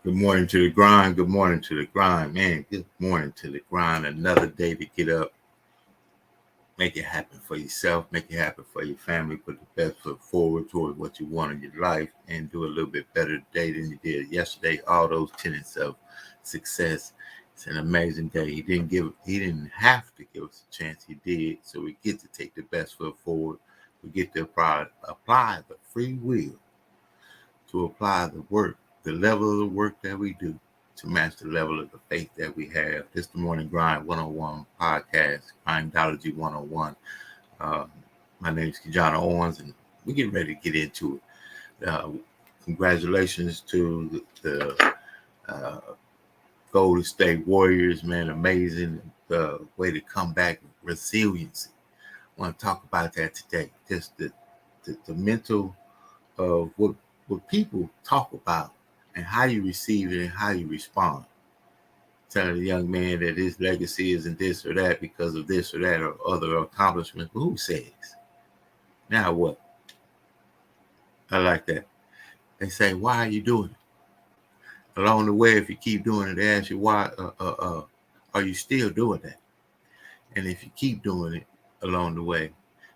Good morning to the grind. Good morning to the grind, man. Good morning to the grind. Another day to get up. Make it happen for yourself. Make it happen for your family. Put the best foot forward towards what you want in your life and do a little bit better today than you did yesterday. All those tenets of success. It's an amazing day. He didn't have to give us a chance. He did. So we get to take the best foot forward. We get to apply the free will to apply the work, the level of the work that we do to match the level of the faith that we have. This is the Morning Grind 101 Podcast, Grindology101. My name is KeJohnna Owens, and we're getting ready to get into it. Congratulations to the Golden State Warriors, man. Amazing way to come back, resiliency. I want to talk about that today. Just the mental of what people talk about and how you receive it and how you respond. Telling a young man that his legacy isn't this or that because of this or that or other accomplishments. But who says? Now what? I like that. They say, why are you doing it? Along the way, if you keep doing it, they ask you, why are you still doing that? And if you keep doing it along the way,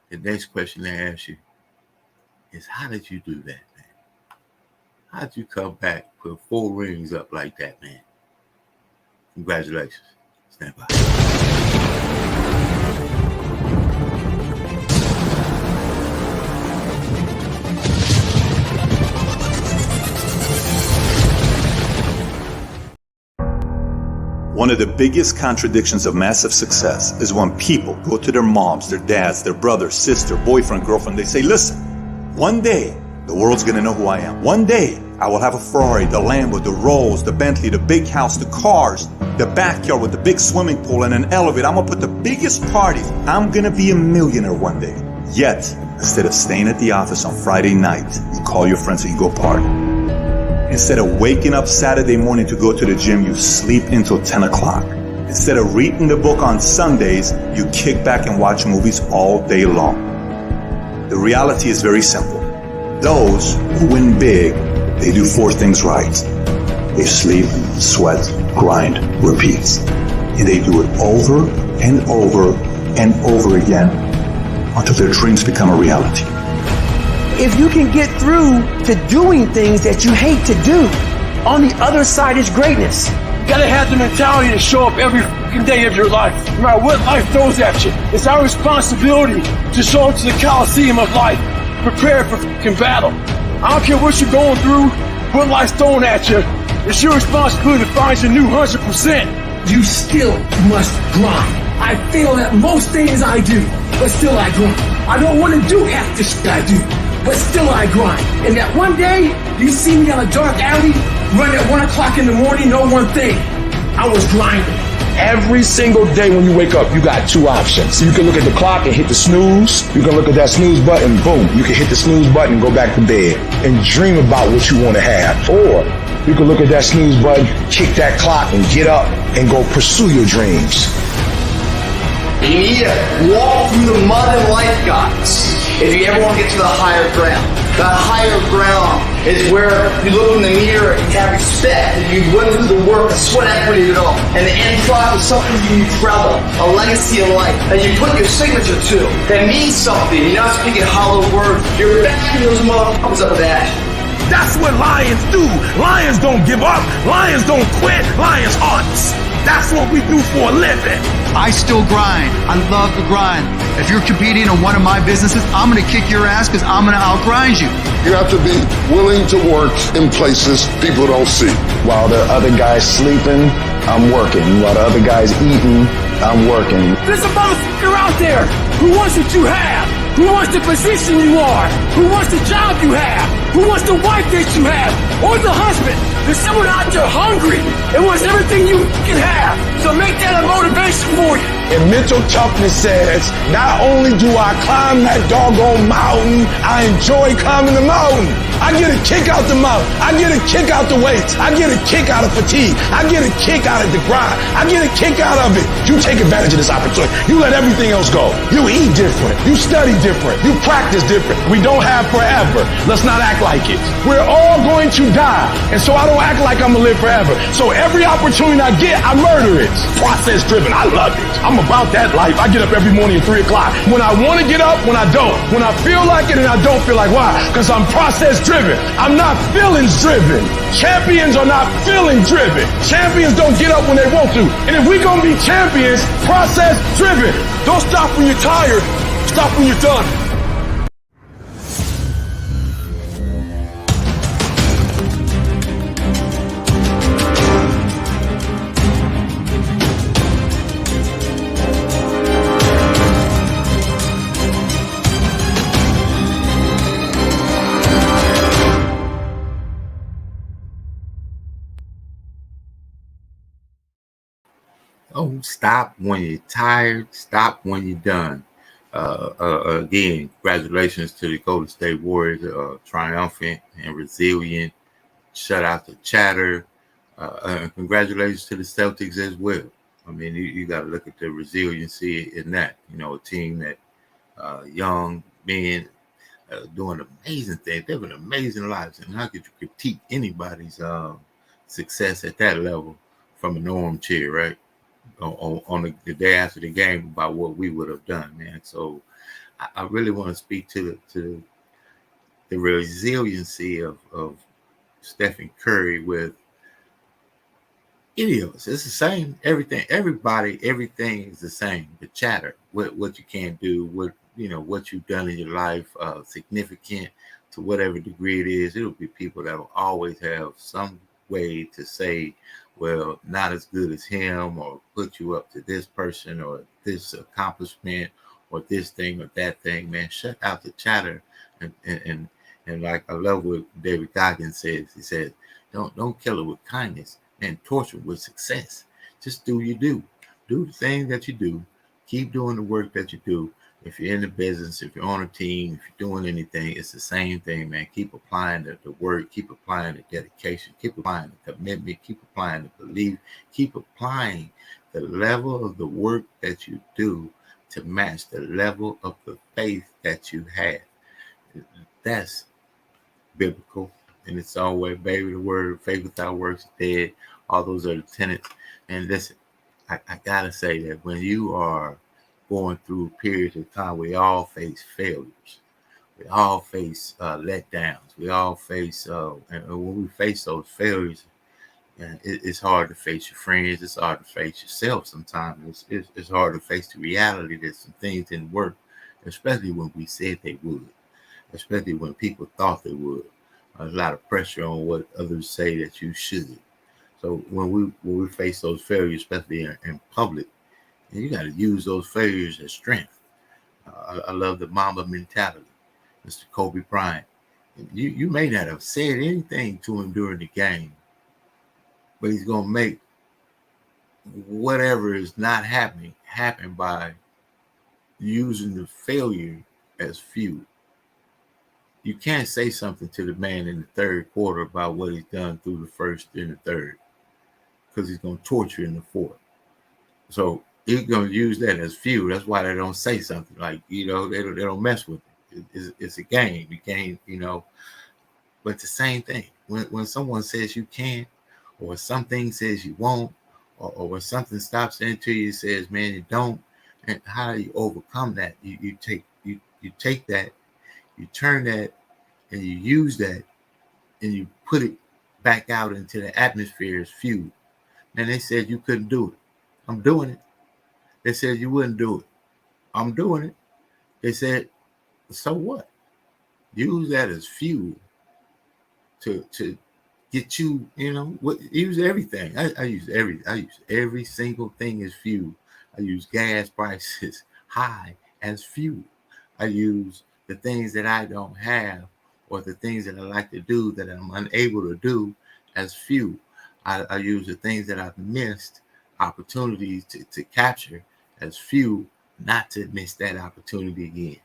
the next question they ask you is, how did you do that, man? How'd you come back, put 4 rings up like that, man? Congratulations. Stand by. One of the biggest contradictions of massive success is when people go to their moms, their dads, their brother, sister, boyfriend, girlfriend. They say, listen, one day the world's going to know who I am. One day I will have a Ferrari, the Lambo, the Rolls, the Bentley, the big house, the cars, the backyard with the big swimming pool and an elevator. I'm going to put the biggest parties. I'm going to be a millionaire one day. Yet, instead of staying at the office on Friday night, you call your friends and you go party. Instead of waking up Saturday morning to go to the gym, you sleep until 10 o'clock. Instead of reading the book on Sundays, you kick back and watch movies all day long. The reality is very simple. Those who win big, they do 4 things right. They sleep, sweat, grind, repeat. And they do it over and over and over again until their dreams become a reality. If you can get through to doing things that you hate to do, on the other side is greatness. You gotta have the mentality to show up every fucking day of your life, no matter what life throws at you. It's our responsibility to show up to the Coliseum of life, prepared for fucking battle. I don't care what you're going through, what life's throwing at you. It's your responsibility to find your new 100%. You still must grind. I fail at most things I do, but still I grind. I don't want to do half the shit I do, but still I grind. And that one day, you see me on a dark alley, run at 1 o'clock in the morning, know one thing. I was grinding. Every single day when you wake up, you got 2 options. You can look at the clock and hit the snooze. You can look at that snooze button, boom. You can hit the snooze button and go back to bed and dream about what you want to have. Or you can look at that snooze button, kick that clock and get up and go pursue your dreams. You need to walk through the mud and life, guys, if you ever want to get to the higher ground. That higher ground is where you look in the mirror and you have respect, and you went through the work, the sweat equity of it all. And the end product is something you travel, a legacy of life that you put your signature to, that means something. You're not speaking hollow words. You're backing those motherfuckers up with that. That's what lions do. Lions don't give up. Lions don't quit. Lions hunt. That's what we do for a living. I still grind. I love to grind. If you're competing in one of my businesses, I'm going to kick your ass because I'm going to outgrind you. You have to be willing to work in places people don't see. While the other guy's sleeping, I'm working. While the other guy's eating, I'm working. There's a motherfucker out there who wants what you have, who wants the position you are, who wants the job you have, who wants the wife that you have, or the husband. There's someone out there hungry and wants everything you can have. So make that a motivation for you. And mental toughness says, not only do I climb that doggone mountain, I enjoy climbing the mountain. I get a kick out the mountain. I get a kick out the weights. I get a kick out of fatigue. I get a kick out of the grind. I get a kick out of it. You take advantage of this opportunity. You let everything else go. You eat different. You study different. You practice different. We don't have forever. Let's not act like it. We're all going to die. And so I don't act like I'm going to live forever. So every opportunity I get, I murder it. Process driven. I love it. I'm about that life. I get up every morning at 3 o'clock. When I want to get up, when I don't. When I feel like it and I don't feel like. Why? Because I'm process driven. I'm not feelings driven. Champions are not feeling driven. Champions don't get up when they want to. And if we're going to be champions, process driven. Don't stop when you're tired. Stop when you're done. Oh, stop when you're tired. Stop when you're done. Again, congratulations to the Golden State Warriors, triumphant and resilient. Shut out the chatter. And congratulations to the Celtics as well. I mean, you got to look at the resiliency in that. You know, a team that young men doing amazing things, living amazing lives. And how could you critique anybody's success at that level from an armchair, right? On the day after the game about what we would have done, man. So I really want to speak to the resiliency of Stephen Curry with any of us. It's the same. Everything is the same. The chatter, what you can't do, what you've done in your life, significant to whatever degree it is. It'll be people that will always have some way to say, well, not as good as him, or put you up to this person or this accomplishment or this thing or that thing, man. Shut out the chatter. And like I love what David Goggins says. He said, don't kill it with kindness and torture with success. Just do you do. Do the thing that you do. Keep doing the work that you do. If you're in the business, if you're on a team, if you're doing anything, it's the same thing, man. Keep applying the work, keep applying the dedication, keep applying the commitment, keep applying the belief, keep applying the level of the work that you do to match the level of the faith that you have. That's biblical in its own way, baby. The word faith without works is dead. All those are the tenets. And listen, I gotta say that when you are going through periods of time, we all face failures. We all face letdowns. We all face, and when we face those failures, it's hard to face your friends. It's hard to face yourself sometimes. It's hard to face the reality that some things didn't work, especially when we said they would, especially when people thought they would. There's a lot of pressure on what others say that you should. So when we face those failures, especially in public, you got to use those failures as strength. I love the Mamba mentality, Mr. Kobe Bryant. You may not have said anything to him during the game, but he's going to make whatever is not happening happen by using the failure as fuel. You can't say something to the man in the third quarter about what he's done through the first and the third, because he's going to torture in the fourth. So he's going to use that as fuel. That's why they don't say something like, they don't mess with it. It's a game. You can't, but the same thing. When someone says you can't, or something says you won't, or when something stops into you, says, man, you don't, and how do you overcome that? You take that, you turn that, and you use that, and you put it back out into the atmosphere as fuel. And they said you couldn't do it. I'm doing it. They said you wouldn't do it. I'm doing it. They said, so what? Use that as fuel to get you, use everything. I use every single thing as fuel. I use gas prices high as fuel. I use the things that I don't have, or the things that I like to do that I'm unable to do, as fuel. I use the things that I've missed opportunities to capture as fuel, not to miss that opportunity again,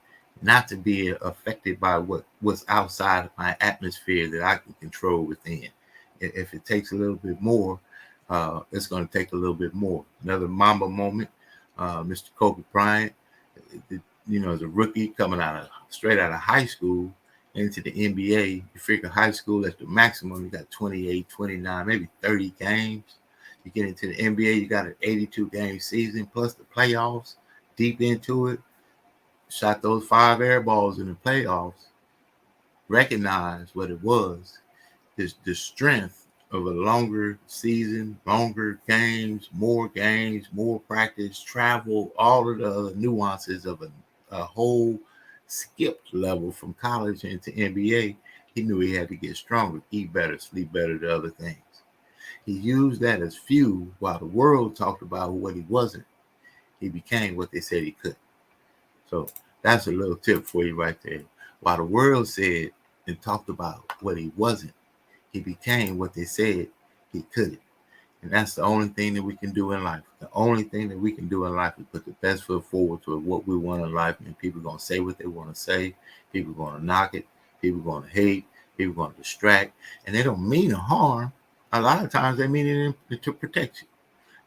not to be affected by what's outside of my atmosphere that I can control within. If it takes a little bit more, it's going to take a little bit more. Another Mamba moment, Mr. Kobe Bryant, as a rookie coming straight out of high school, into the NBA, you figure high school at the maximum, you got 28, 29, maybe 30 games. You get into the NBA, you got an 82-game season plus the playoffs deep into it. Shot those 5 air balls in the playoffs. Recognize what it was. The strength of a longer season, longer games, more practice, travel, all of the other nuances of a whole skipped level from college into NBA. He knew he had to get stronger, eat better, sleep better, the other things. He used that as fuel while the world talked about what he wasn't. He became what they said he could. So that's a little tip for you right there. While the world said and talked about what he wasn't, he became what they said he couldn't. And that's the only thing that we can do in life. The only thing that we can do in life is put the best foot forward to what we want in life. And people are going to say what they want to say. People are going to knock it. People are going to hate. People are going to distract. And they don't mean no harm. A lot of times they mean it to protect you.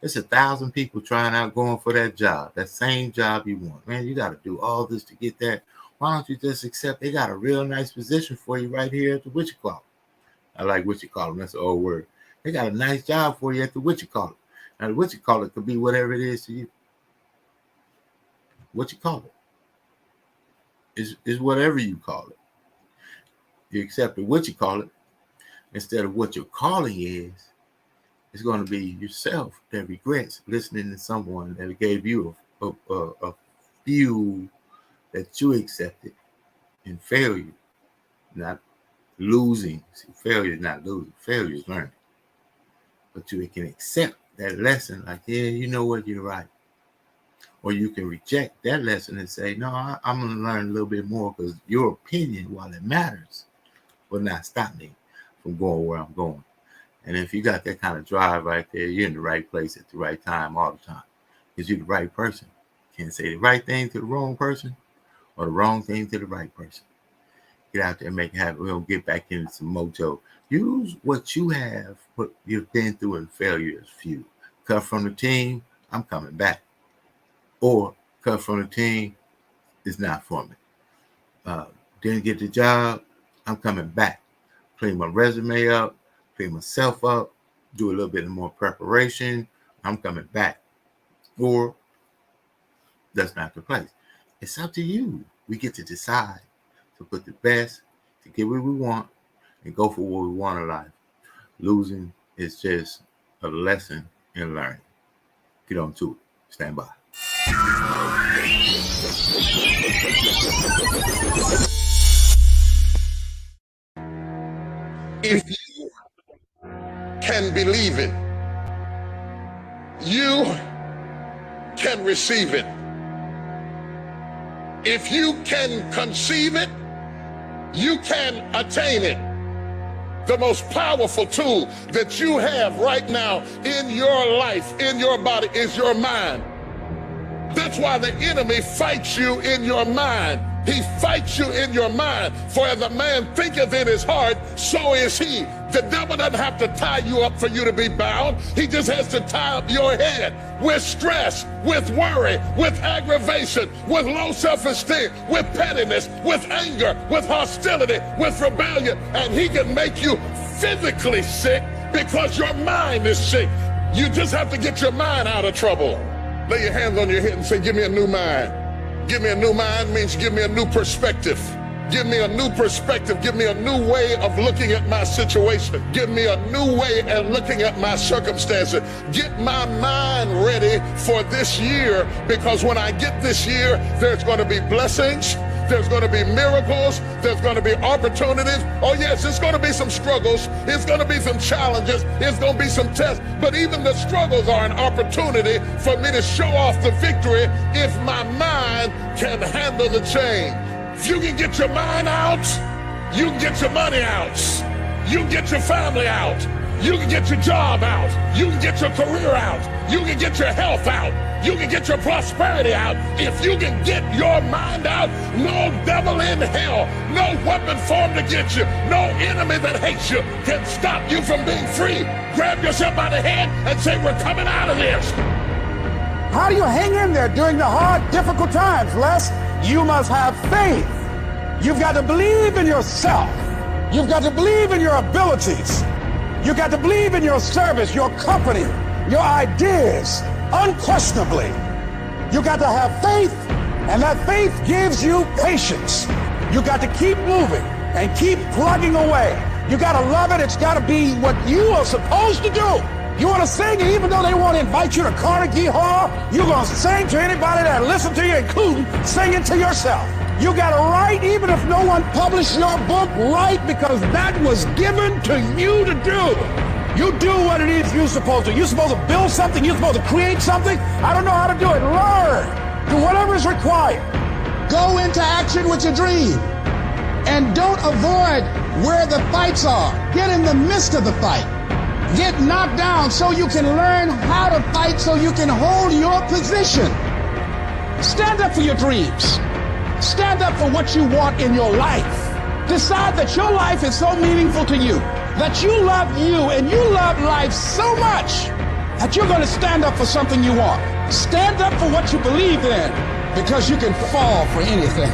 There's 1,000 people trying out going for that job, that same job you want. Man, you got to do all this to get that. Why don't you just accept they got a real nice position for you right here at the whatchamacallit? I like whatchamacallit. That's an old word. They got a nice job for you at the whatchamacallit. Now, the whatchamacallit could be whatever it is to you. What you call it is whatever you call it. You accept the whatchamacallit instead of what your calling is. It's going to be yourself that regrets listening to someone that gave you a fuel that you accepted in failure, not losing. See, failure is not losing. Failure is learning. But you can accept that lesson like, yeah, you know what, you're right. Or you can reject that lesson and say, no, I'm going to learn a little bit more because your opinion, while it matters, will not stop me from going where I'm going. And if you got that kind of drive right there, you're in the right place at the right time all the time because you're the right person. You can't say the right thing to the wrong person or the wrong thing to the right person. Get out there and make it happen. We're going to get back into some mojo. Use what you have, what you've been through in failure as fuel. Cut from the team, I'm coming back. Or cut from the team, it's not for me. Didn't get the job, I'm coming back. Clean my resume up, clean myself up, do a little bit more preparation, I'm coming back. Or that's not the place. It's up to you. We get to decide to put the best, to get what we want, and go for what we want in life. Losing is just a lesson in learning. Get on to it. Stand by. If you can believe it, you can receive it. If you can conceive it, you can attain it. The most powerful tool that you have right now in your life, in your body, is your mind. That's why the enemy fights you in your mind. He fights you in your mind. For as a man thinketh in his heart, so is he. The devil doesn't have to tie you up for you to be bound. He just has to tie up your head with stress, with worry, with aggravation, with low self-esteem, with pettiness, with anger, with hostility, with rebellion. And he can make you physically sick because your mind is sick. You just have to get your mind out of trouble. Lay your hands on your head and say, give me a new mind. Give me a new mind means give me a new perspective. Give me a new perspective. Give me a new way of looking at my situation. Give me a new way of looking at my circumstances. Get my mind ready for this year, because when I get this year, there's going to be blessings. There's going to be miracles. There's going to be opportunities. Oh, yes, it's going to be some struggles. It's going to be some challenges. It's going to be some tests. But even the struggles are an opportunity for me to show off the victory if my mind can handle the change. If you can get your mind out, you can get your money out. You can get your family out. You can get your job out. You can get your career out. You can get your health out. You can get your prosperity out. If you can get your mind out, no devil in hell, no weapon formed against you, no enemy that hates you can stop you from being free. Grab yourself by the hand and say, we're coming out of this. How do you hang in there during the hard, difficult times, Les? You must have faith. You've got to believe in yourself. You've got to believe in your abilities. You've got to believe in your service, your company, your ideas, unquestionably. You've got to have faith, and that faith gives you patience. You've got to keep moving and keep plugging away. You got to love it. It's got to be what you are supposed to do. You want to sing, and even though they want to invite you to Carnegie Hall, you're going to sing to anybody that listens to you, including singing to yourself. You got to write, even if no one published your book, write, because that was given to you to do. You do what it is you're supposed to. You're supposed to build something. You're supposed to create something. I don't know how to do it. Learn. Do whatever is required. Go into action with your dream. And don't avoid where the fights are. Get in the midst of the fight. Get knocked down so you can learn how to fight, so you can hold your position. Stand up for your dreams. Stand up for what you want in your life. Decide that your life is so meaningful to you, that you love you and you love life so much that you're going to stand up for something you want. Stand up for what you believe in, because you can fall for anything.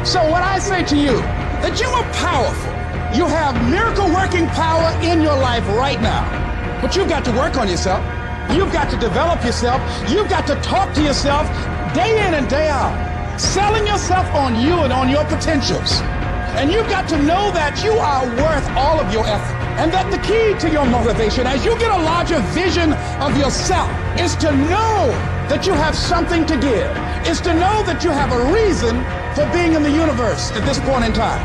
So what I say to you, that you are powerful. You have miracle-working power in your life right now. But you've got to work on yourself. You've got to develop yourself. You've got to talk to yourself day in and day out, selling yourself on you and on your potentials. And you've got to know that you are worth all of your effort. And that the key to your motivation, as you get a larger vision of yourself, is to know that you have something to give. Is to know that you have a reason for being in the universe at this point in time.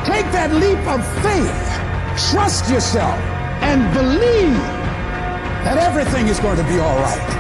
Take that leap of faith, trust yourself, and believe that everything is going to be all right.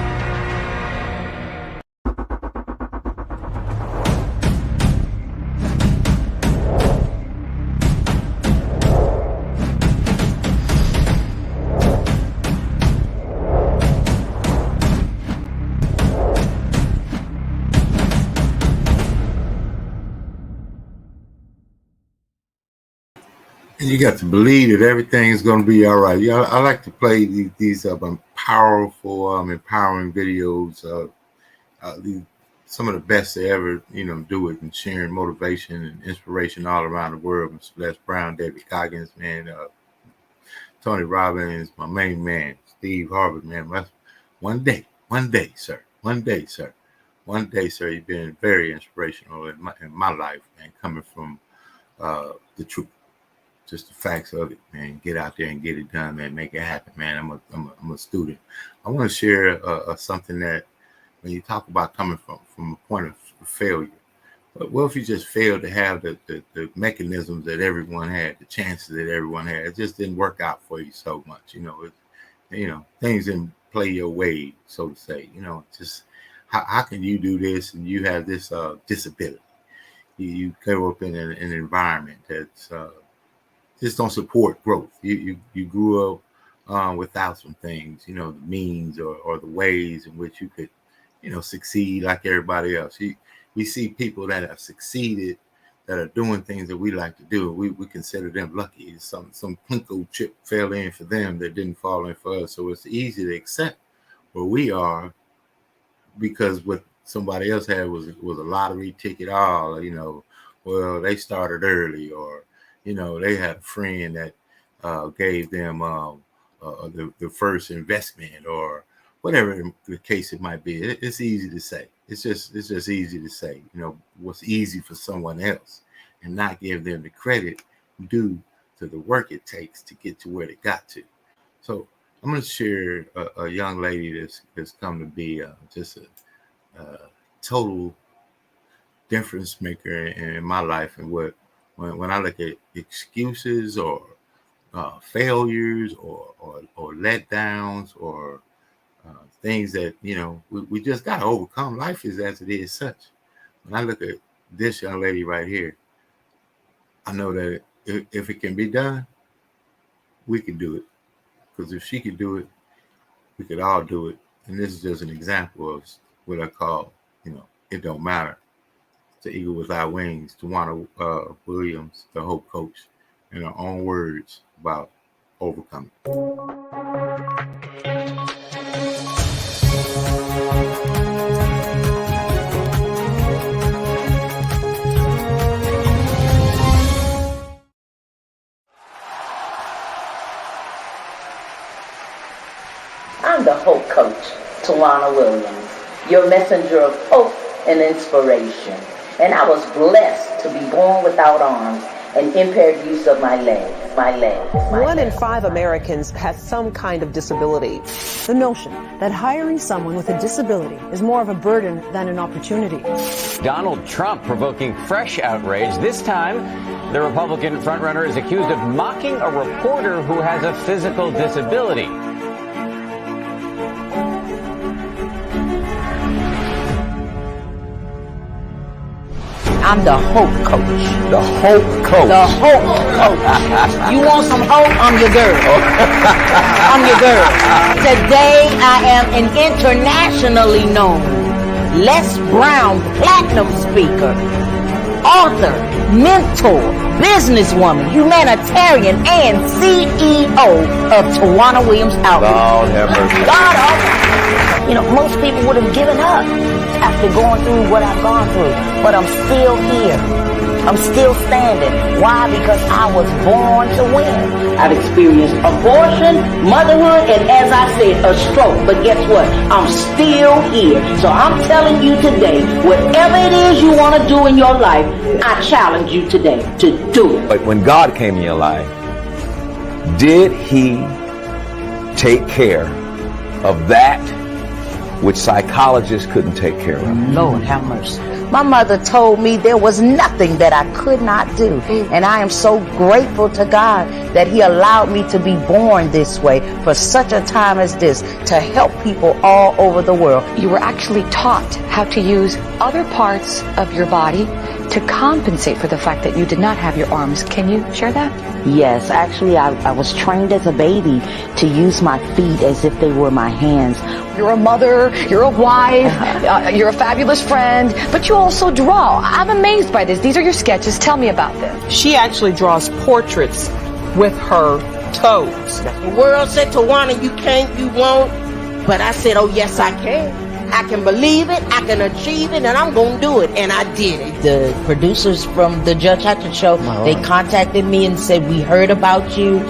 And you got to believe that everything is going to be all right. Yeah, I like to play these powerful, empowering videos. Some of the best to ever, do it, and sharing motivation and inspiration all around the world. Mr. Les Brown, David Goggins, man, Tony Robbins, my main man, Steve Harvard, man. One day, sir. One day, sir, you've been very inspirational in my life, man, coming from the truth. Just the facts of it, man. Get out there and get it done, man. Make it happen, man. I'm a student. I want to share something that when you talk about coming from a point of failure, but what if you just failed to have the mechanisms that everyone had, the chances that everyone had? It just didn't work out for you so much, things didn't play your way, so to say. Just how can you do this and you have this disability? You grow up in an environment that's just don't support growth. You grew up without some things, the means or the ways in which you could, succeed like everybody else. We see people that have succeeded, that are doing things that we like to do. We consider them lucky. Some Plinko chip fell in for them that didn't fall in for us. So it's easy to accept where we are, because what somebody else had was a lottery ticket. Well, they started early, or they had a friend that gave them the first investment, or whatever the case it might be. It's easy to say. It's just easy to say, what's easy for someone else, and not give them the credit due to the work it takes to get to where they got to. So I'm going to share a young lady that's come to be just a total difference maker in my life, and when I look at excuses or failures or letdowns or things that, we just got to overcome. Life is as it is such. When I look at this young lady right here, I know that if it can be done, we can do it. Because if she could do it, we could all do it. And this is just an example of what I call, it don't matter. The Eagle Without Wings, KeJohnna Williams, the Hope Coach, in her own words about overcoming. I'm the Hope Coach, KeJohnna Williams, your messenger of hope and inspiration. And I was blessed to be born without arms and impaired use of my legs. 1 in 5 Americans has some kind of disability. The notion that hiring someone with a disability is more of a burden than an opportunity. Donald Trump provoking fresh outrage. This time, the Republican frontrunner is accused of mocking a reporter who has a physical disability. I'm the Hope Coach. The Hope Coach. The Hope Coach. You want some hope? I'm your girl. I'm your girl. Today I am an internationally known Les Brown Platinum speaker, author, mentor, businesswoman, humanitarian, and CEO of KeJohnna Williams Outreach. Lord have mercy. God, you know, most people would have given up after going through what I've gone through, but I'm still here. I'm still standing. Why? Because I was born to win. I've experienced abortion, motherhood, and as I said, a stroke. But guess what? I'm still here. So I'm telling you today, whatever it is you want to do in your life, I challenge you today to do it. But when God came in your life, did he take care of that which psychologists couldn't take care of? Lord have mercy. My mother told me there was nothing that I could not do. And I am so grateful to God that he allowed me to be born this way for such a time as this, to help people all over the world. You were actually taught how to use other parts of your body to compensate for the fact that you did not have your arms. Can you share that? Yes, actually I was trained as a baby to use my feet as if they were my hands. You're a mother, you're a wife, you're a fabulous friend, but you also draw. I'm amazed by this. These are your sketches. Tell me about them. She actually draws portraits with her toes. The world said, Tawana, you can't, you won't. But I said, oh yes I can. I can believe it, I can achieve it, and I'm going to do it. And I did it. The producers from the Judge Hatcher Show, they contacted me and said, we heard about you.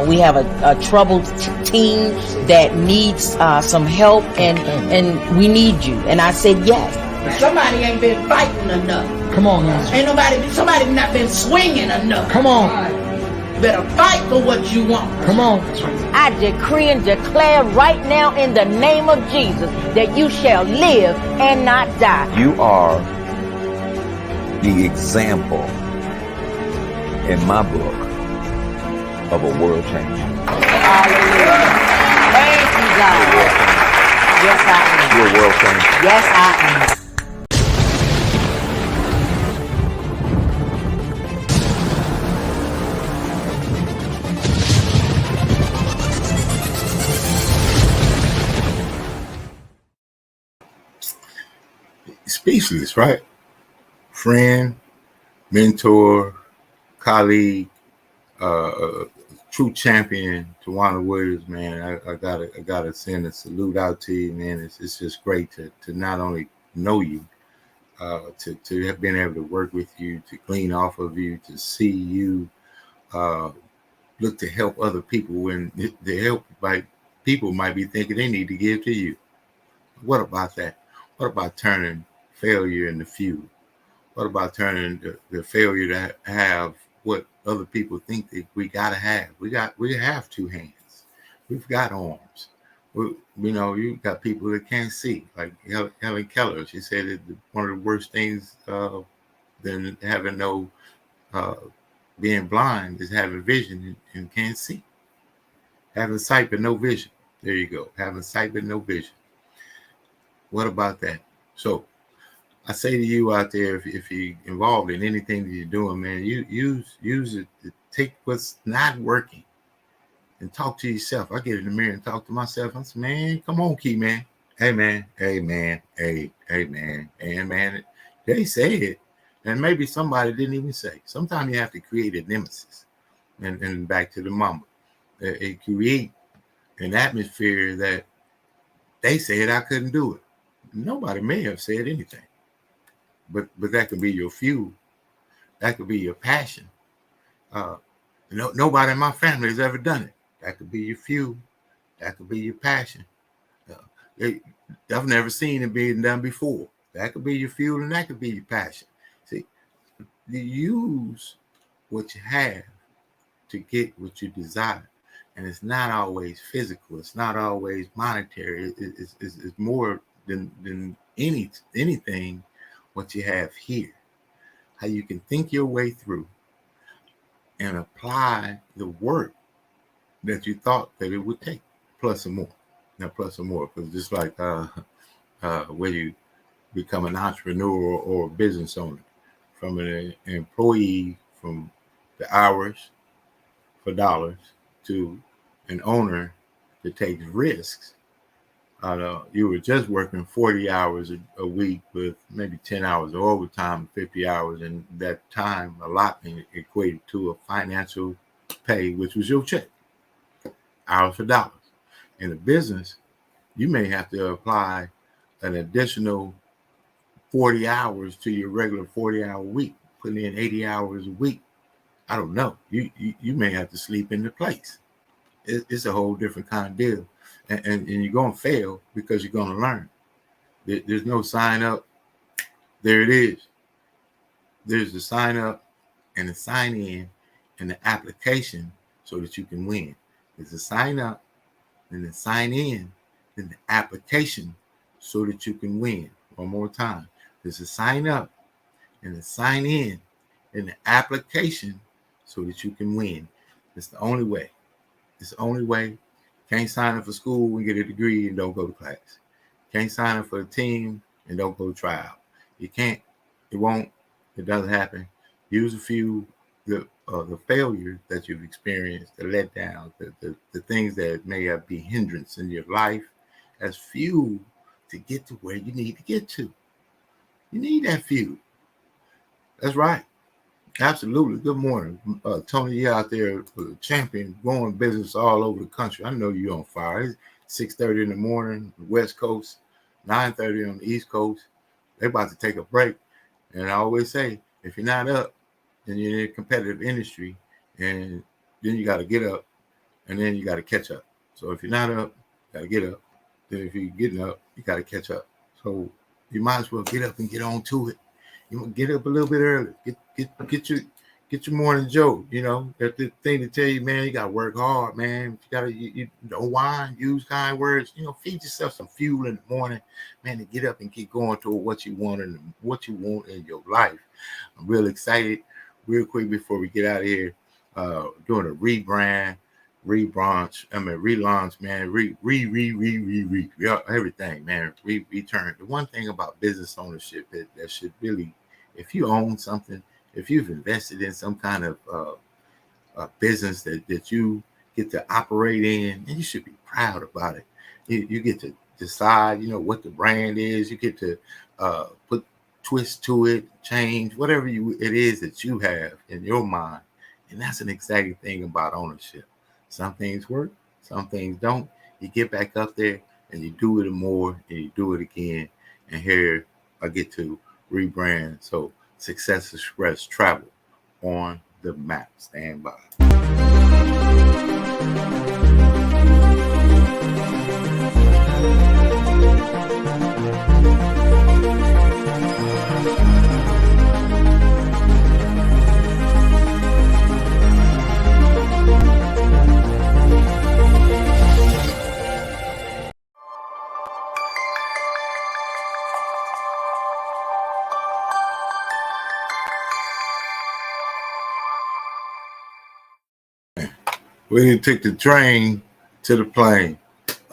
We have a troubled team that needs some help, and we need you. And I said, yes. Somebody ain't been fighting enough. Come on, man. Ain't somebody not been swinging enough. Come on. Better fight for what you want. Come on. I decree and declare right now in the name of Jesus that you shall live and not die. You are the example in my book of a world changer. Hallelujah. Thank you, God. Yes, I am. You're a world changer. Yes, I am. Speechless, right? Friend, mentor, colleague, true champion, KeJohnna Williams, man. I gotta send a salute out to you, man. It's just great to not only know you, to have been able to work with you, to glean off of you, to see you look to help other people when the help by people might be thinking they need to give to you. What about that? What about turning failure into fuel? What about turning the failure to have what other people think that we gotta have? We have two hands. We've got arms. You got people that can't see, like Helen Keller. She said that one of the worst things than having no being blind is having vision and can't see. Having sight but no vision. There you go. Having sight but no vision. What about that? So I say to you out there, if you're involved in anything that you're doing, man, you use it to take what's not working and talk to yourself. I get in the mirror and talk to myself. I say, man, come on, Key, man. Hey, man. Hey, man. Hey, man. And, man, they say it. And maybe somebody didn't even say. Sometimes you have to create a nemesis. And back to the mama. It create an atmosphere that they said I couldn't do it. Nobody may have said anything. But that could be your fuel. That could be your passion. Nobody in my family has ever done it. That could be your fuel. That could be your passion. I've never seen it being done before. That could be your fuel and that could be your passion. See, you use what you have to get what you desire. And it's not always physical. It's not always monetary. It's more than anything what you have here. How you can think your way through and apply the work that you thought that it would take, plus some more. Now, plus some more, because just like where you become an entrepreneur or a business owner, from an employee, from the hours for dollars, to an owner that takes risks. You were just working 40 hours a week with maybe 10 hours of overtime, 50 hours, and that time allotment equated to a financial pay, which was your check, hours for dollars. In a business, you may have to apply an additional 40 hours to your regular 40-hour week, putting in 80 hours a week. I don't know. You may have to sleep in the place. It's a whole different kind of deal. And you're going to fail because you're going to learn. There's no sign up. There it is. There's the sign up and the sign in and the application so that you can win. There's a sign up and the sign in and the application so that you can win. One more time. There's a sign up and the sign in and the application so that you can win. It's the only way. It's the only way. Can't sign up for school and get a degree and don't go to class. Can't sign up for a team and don't go try out. You can't. It won't. It doesn't happen. Use a few the failures that you've experienced, the letdowns, the things that may have been hindrance in your life as fuel to get to where you need to get to. You need that fuel. That's right. Absolutely. Good morning. Tony, you out there, champion, growing business all over the country. I know you're on fire. It's 6:30 in the morning, West Coast, 9:30 on the East Coast. They're about to take a break. And I always say, if you're not up, then you're in a competitive industry, and then you got to get up, and then you got to catch up. So if you're not up, you got to get up. Then if you're getting up, you got to catch up. So you might as well get up and get on to it. You know, get up a little bit early. Get your morning joke. You know, that's the thing to tell you, man. You gotta work hard, man. You don't whine, use kind words. You know, feed yourself some fuel in the morning, man, to get up and keep going toward what you want and what you want in your life. I'm real excited. Real quick before we get out of here, doing a relaunch, man. Everything, man. Return. The one thing about business ownership that should really, if you own something, if you've invested in some kind of business that you get to operate in, and you should be proud about it. You get to decide, you know, what the brand is. You get to put twist to it, change, whatever it is that you have in your mind. And that's an exciting thing about ownership. Some things work, some things don't. You get back up there and you do it more and you do it again. And here I get to rebrand. So Success Express Travel on the map. Stand by. We didn't take the train to the plane.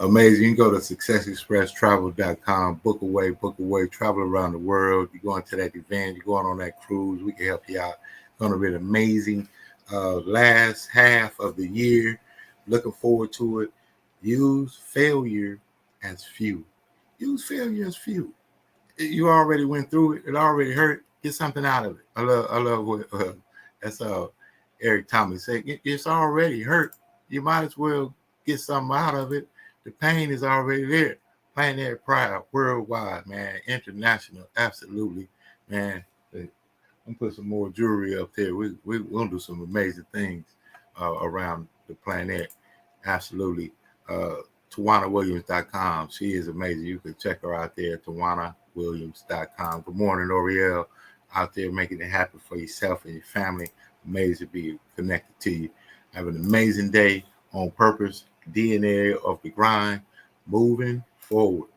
Amazing. You can go to successexpresstravel.com, book away, travel around the world. You're going to that event, you're going on that cruise. We can help you out. It's going to be an amazing last half of the year. Looking forward to it. Use failure as fuel. Use failure as fuel. You already went through it. It already hurt. Get something out of it. I love what that's Eric Thomas said. It's already hurt. You might as well get something out of it. The pain is already there. Planet Pride, worldwide, man, international, absolutely, man. I'm gonna put some more jewelry up there. We're gonna do some amazing things around the planet, absolutely. TawannaWilliams.com. She is amazing. You can check her out there at TawannaWilliams.com. Good morning, L'Oreal. Out there making it happen for yourself and your family. Amazing to be connected to you. Have an amazing day on purpose. DNA of the grind. Moving forward.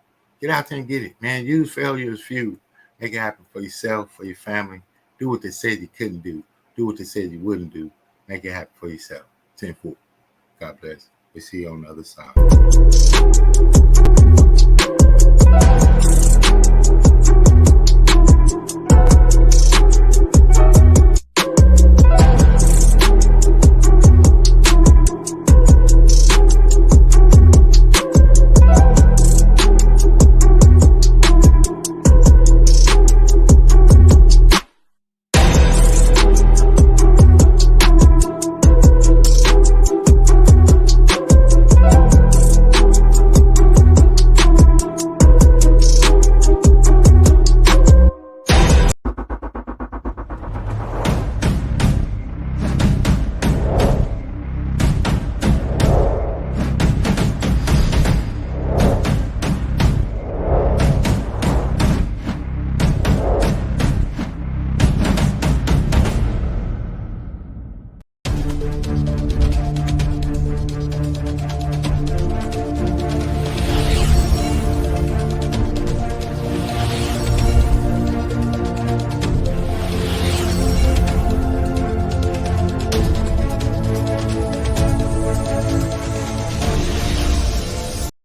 Get out there and get it, man. Use failure as fuel. Make it happen for yourself, for your family. Do what they said you couldn't do. Do what they said you wouldn't do. Make it happen for yourself. 10-4. God bless. We'll see you on the other side.